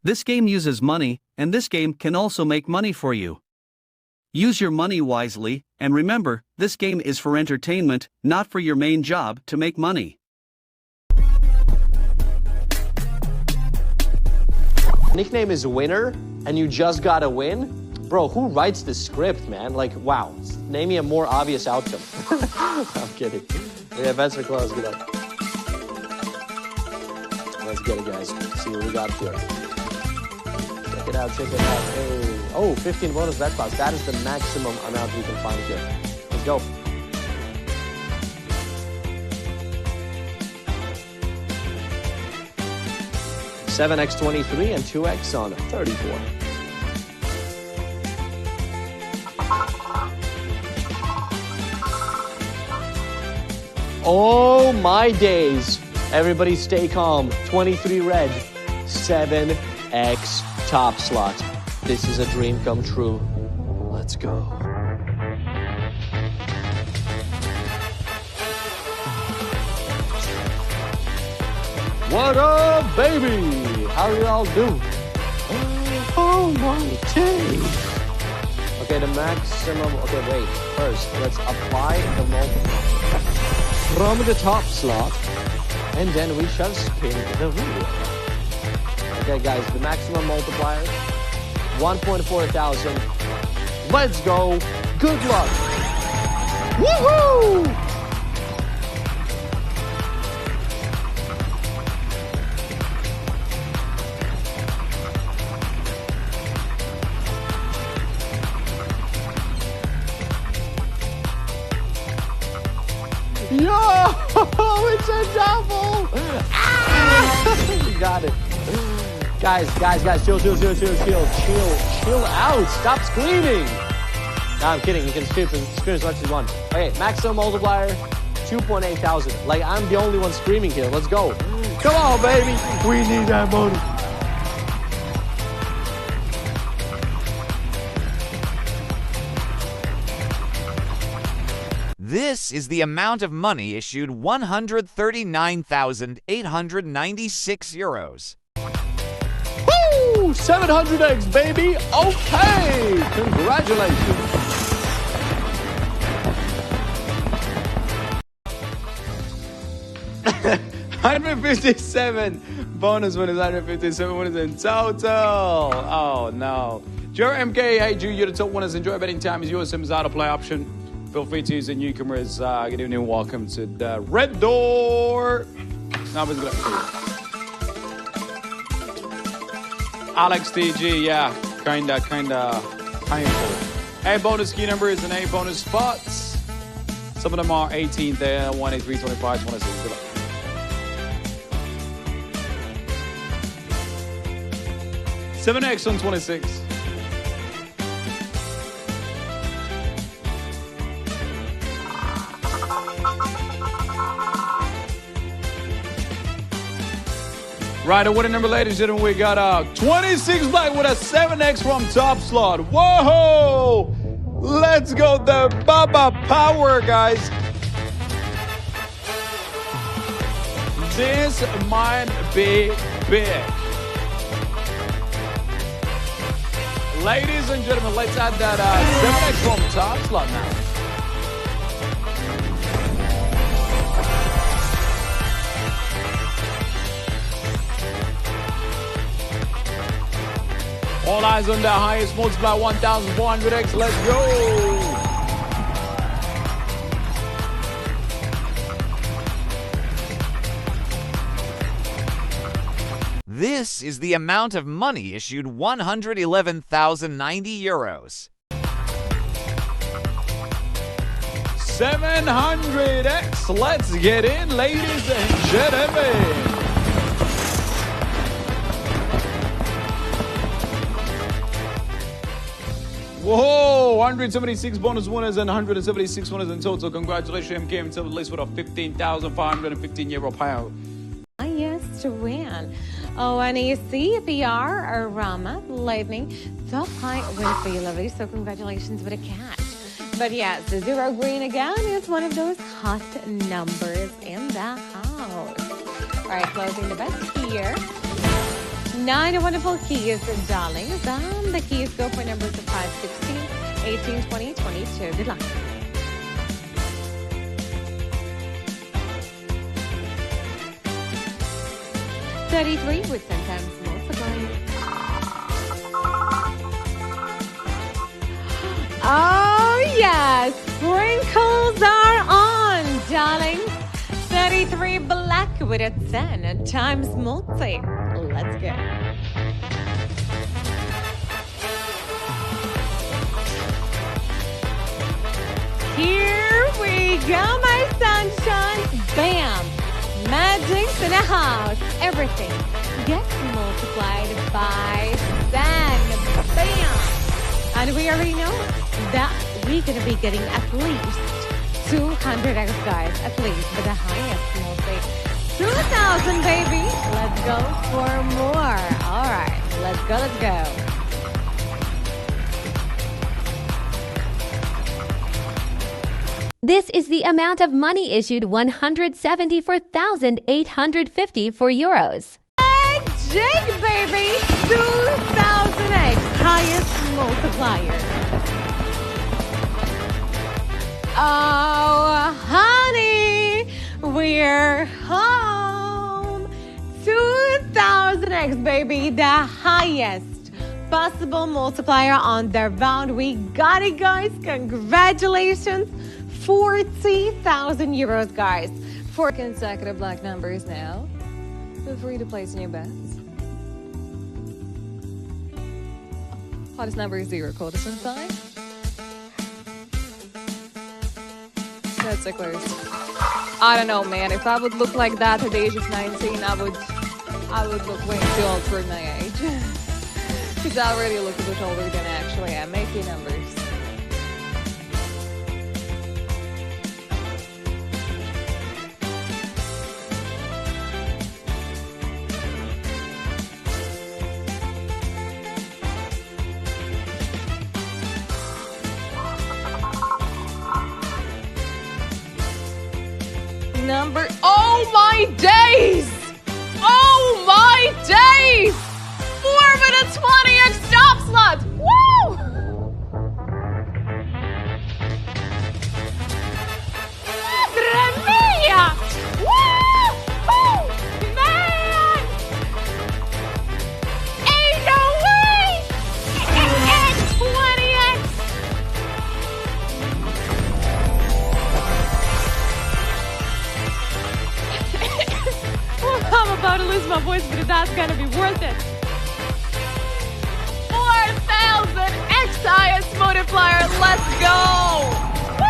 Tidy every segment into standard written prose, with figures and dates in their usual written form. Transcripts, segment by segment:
This game uses money, and this game can also make money for you. Use your money wisely, and remember, this game is for entertainment, not for your main job to make money. Nickname is Winner, and you just gotta win? Bro, who writes this script, man? Like, wow. Name me a more obvious outcome. I'm kidding. Yeah, events are closed. Get up. Let's get it, guys. See what we got here. Check it out, check it out. Hey. Oh, 15 bonus bet spots. That is the maximum amount we can find here. Let's go. $7x 23 and 2x on 34. Oh my days. Everybody stay calm. 23 red. 7x top slot. This is a dream come true. Let's go. What up, baby? How y'all doing? Oh my days. Okay, the maximum. Okay, wait. First, let's apply the multiplier from the top slot, and then we shall spin the wheel. Okay, guys, the maximum multiplier, 1.4 thousand. Let's go. Good luck. Woohoo! Yo, it's a double! Ah! Got it. Guys, chill out. Stop screaming. No, I'm kidding. You can scream as much as you want. Okay, maximum multiplier, 2.8 thousand. Like, I'm the only one screaming here. Let's go. Come on, baby. We need that money. This is the amount of money issued 139,896 euros. Woo! 700x, baby. Okay. Congratulations. $157 bonus winners, 157 winners in total. Oh no. Joe MK, hey Drew, you're the top winners. Enjoy betting time is yours. Sims out of play option. Feel free to use the newcomers. Good evening and welcome to the Red Door. Alex DG, yeah, kinda painful. A bonus key numbers and A bonus spots. Some of them are 18 there, 183, 25, 26. Good luck. $7x on 26. Right, and what a number, ladies and gentlemen, we got 26 black with a 7x from top slot. Whoa! Let's go, the Baba Power, guys. This might be big. Ladies and gentlemen, let's add that 7x from top slot now. All eyes on the highest multiplier, 1,400x. Let's go. This is the amount of money issued 111,090 euros. 700x. Let's get in, ladies and gentlemen. Whoa, 176 bonus winners and 176 winners in total. Congratulations, MK himself at least with a 15,515 euro payout. Yes, to win. Oh, and you see PR, Rama, Lightning, top high win for you, lovely. So congratulations with a catch. But yes, the zero green again is one of those hot numbers in the house. All right, closing the bets here. 9 wonderful keys, darlings. The keys go for numbers of 5, 16, 18, 20, 22. Good luck. $33 with 10 times multiplier. Oh, yes. Sprinkles are on, darling. 33 black with a 10 times multi. Let's go. Here we go, my sunshine. Bam. Magic's in the house. Everything gets multiplied by 10. Bam. And we already know that we're going to be getting at least 200x, guys. At least with the highest multi. 2,000, baby. Let's go for more. All right. Let's go. Let's go. This is the amount of money issued 174,850 for euros. Jig, baby. 2,000x. Highest multiplier. Oh, honey, we're home. 2,000x, baby, the highest possible multiplier on the round. We got it, guys. Congratulations. 40,000 euros, guys. 4 consecutive black numbers now. Feel free to place new bets. Hottest number is 0, coldest one 5. That's so close. I don't know, man. If I would look like that at the age of 19, I would look way too old for my age. Because I already look a bit older than I actually am. Make your numbers. Number, oh my days! Oh my days! 4 minutes 20x stop slot! Woo! Madre mia! Woo! Man! Ain't no way! 20x! I'm about to lose my voice, but that's gonna be worth it. 4,000 X highest multiplier. Let's go! Woo!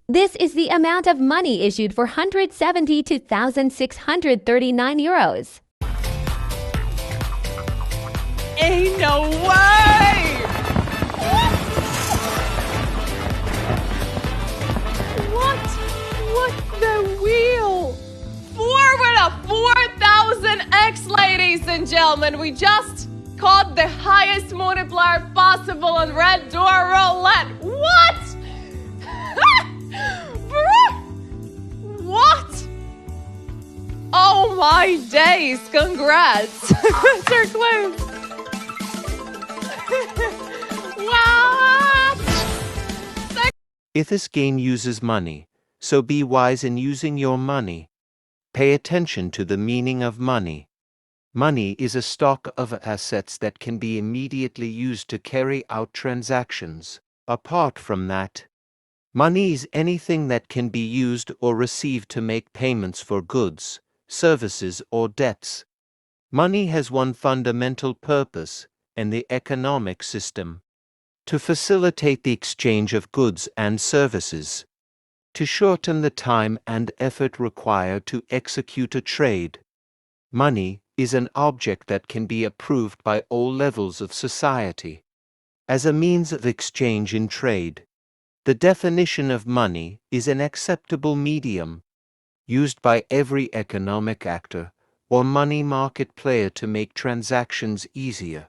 This is the amount of money issued for 172,639 euros. Ain't no way! What the wheel? Forward of 4,000x, ladies and gentlemen. We just caught the highest multiplier possible on Red Door Roulette. What? What? Oh my days. Congrats. They're close. What? If this game uses money, so be wise in using your money. Pay attention to the meaning of money. Money is a stock of assets that can be immediately used to carry out transactions. Apart from that, money is anything that can be used or received to make payments for goods, services, or debts. Money has one fundamental purpose in the economic system: to facilitate the exchange of goods and services, to shorten the time and effort required to execute a trade. Money is an object that can be approved by all levels of society as a means of exchange in trade. The definition of money is an acceptable medium used by every economic actor or money market player to make transactions easier.